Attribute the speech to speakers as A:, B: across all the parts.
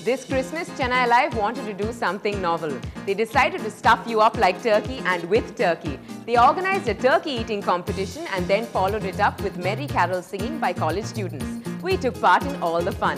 A: This Christmas, Chennai Live wanted to do something novel. They decided to stuff you up like turkey and with turkey. They organized a turkey eating competition and then followed it up with merry carol singing by college students. We took part in all the fun.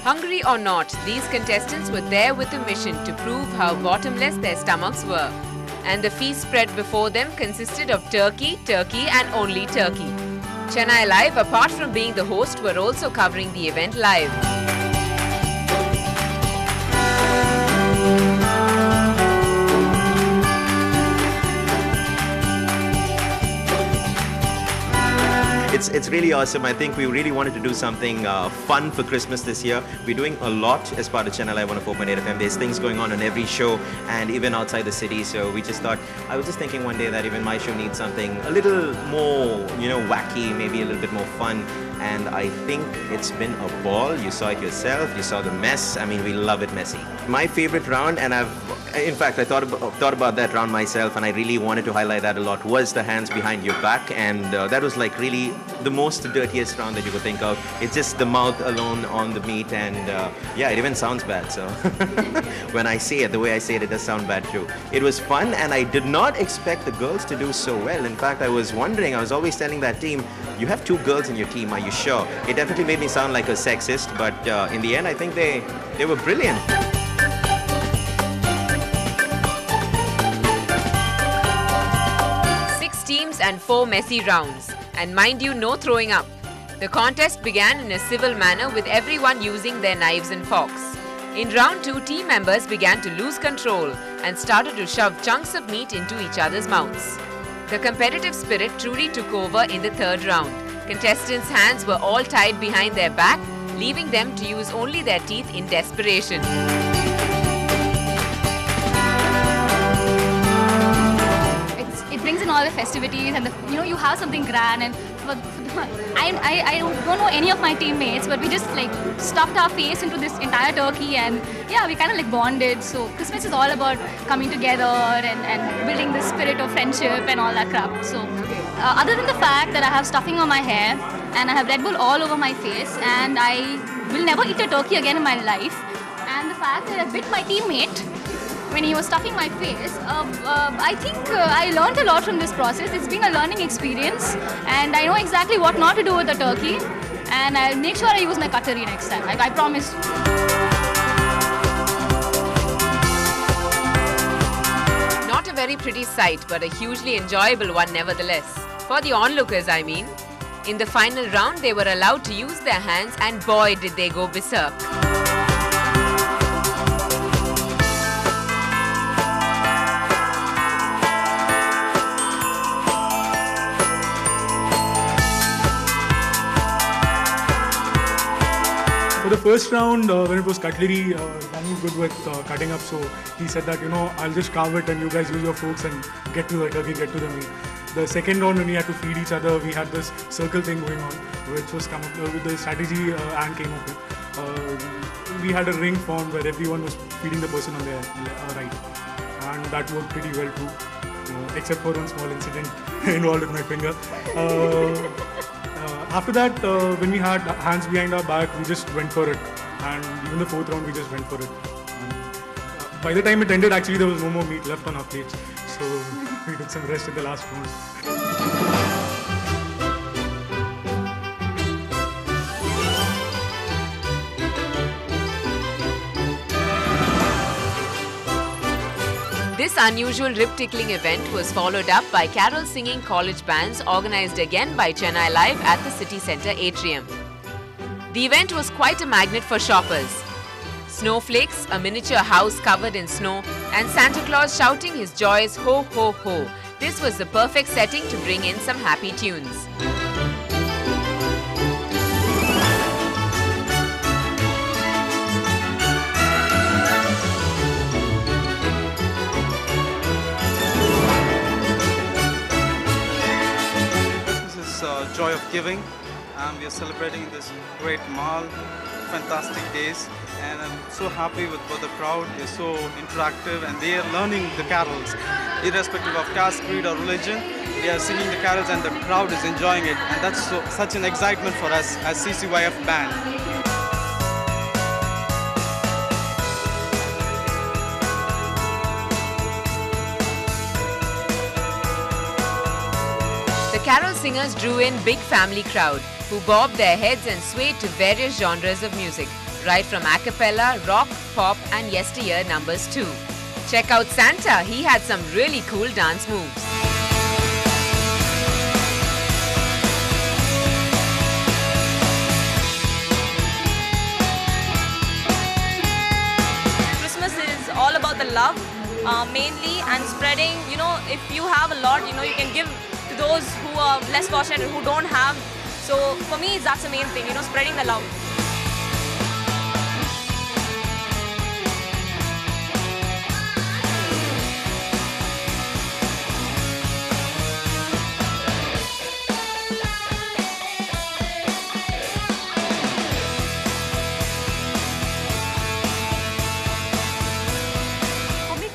A: Hungry or not, these contestants were there with a mission to prove how bottomless their stomachs were. And the feast spread before them consisted of turkey, turkey and only turkey. Chennai Live, apart from being the host, were also covering the event live.
B: It's really awesome. I think we really wanted to do something fun for Christmas this year. We're doing a lot as part of Chennai Live 104.8 FM. There's things going on every show and even outside the city. So we just thought, I was just thinking one day that even my show needs something a little more, wacky, maybe a little bit more fun. And I think it's been a ball. You saw it yourself. You saw the mess. I mean, we love it messy. My favorite round, and in fact, I thought about that round myself, and I really wanted to highlight that a lot, was the hands behind your back. And that was like really the most dirtiest round that you could think of. It's just the mouth alone on the meat, and yeah, it even sounds bad. So when I say it, the way I say it, it does sound bad too. It was fun, and I did not expect the girls to do so well. In fact, I was wondering, I was always telling that team, you have 2 girls in your team, are you sure? It definitely made me sound like a sexist, but in the end, I think they were brilliant.
A: Teams and 4 messy rounds. And mind you, no throwing up. The contest began in a civil manner with everyone using their knives and forks. In round 2, team members began to lose control and started to shove chunks of meat into each other's mouths. The competitive spirit truly took over in the 3rd round. Contestants' hands were all tied behind their back, leaving them to use only their teeth in desperation.
C: It brings in all the festivities, and you have something grand. And I don't know any of my teammates, but we just like stuffed our face into this entire turkey, and yeah, we kind of like bonded. So Christmas is all about coming together and building the spirit of friendship and all that crap. So other than the fact that I have stuffing on my hair and I have Red Bull all over my face, and I will never eat a turkey again in my life, and the fact that I bit my teammate when he was stuffing my face, I think I learned a lot from this process. It's been a learning experience, and I know exactly what not to do with the turkey, and I'll make sure I use my cutlery next time, I promise.
A: Not a very pretty sight, but a hugely enjoyable one nevertheless. For the onlookers, I mean. In the final round, they were allowed to use their hands, and boy did they go berserk.
D: For the first round, when it was cutlery, Daniel was good with cutting up, so he said that, I'll just carve it and you guys use your forks and get to the turkey, get to the meat. The second round, when we had to feed each other, we had this circle thing going on, which was come up with the strategy Anne came up with. We had a ring formed where everyone was feeding the person on their right, and that worked pretty well too, except for one small incident involved with my finger. After that, when we had hands behind our back, we just went for it. And even the 4th round, we just went for it. And by the time it ended, actually, there was no more meat left on our plates. So we took some rest in the last round.
A: This unusual rib-tickling event was followed up by carol-singing college bands organized again by Chennai Live at the city centre atrium. The event was quite a magnet for shoppers. Snowflakes, a miniature house covered in snow, and Santa Claus shouting his joys ho ho ho. This was the perfect setting to bring in some happy tunes.
E: Joy of giving, and we are celebrating in this great mall fantastic days, and I'm so happy with what the crowd is so interactive, and they are learning the carols, irrespective of caste, creed, or religion. They are singing the carols, and the crowd is enjoying it, and that's such an excitement for us as CCYF band.
A: The carol singers drew in big family crowd who bobbed their heads and swayed to various genres of music, right from a cappella, rock, pop and yesteryear numbers too. Check out Santa, he had some really cool dance moves.
F: Christmas is all about the love mainly, and spreading, if you have a lot, you can give to those who are less fortunate and who don't have. So for me, that's the main thing, spreading the love.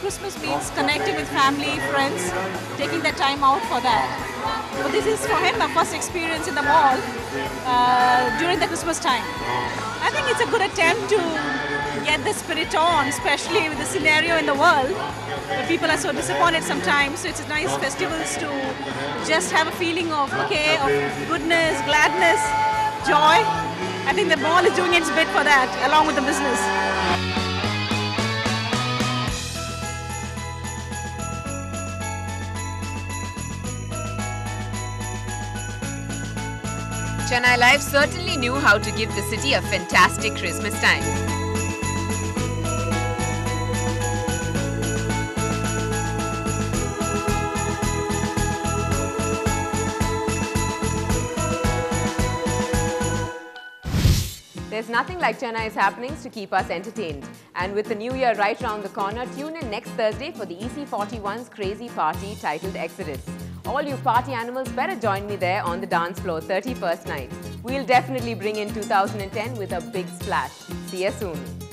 G: Christmas means connecting with family, friends, taking that time out for that. But this is for him a first experience in the mall during the Christmas time. I think it's a good attempt to get the spirit on, especially with the scenario in the world where people are so disappointed sometimes. So it's a nice festivals to just have a feeling of goodness, gladness, joy. I think the mall is doing its bit for that, along with the business.
A: Chennai Live certainly knew how to give the city a fantastic Christmas time. There's nothing like Chennai's happenings to keep us entertained. And with the new year right round the corner, tune in next Thursday for the EC41's crazy party titled Exodus. All you party animals better join me there on the dance floor 31st night. We'll definitely bring in 2010 with a big splash. See you soon.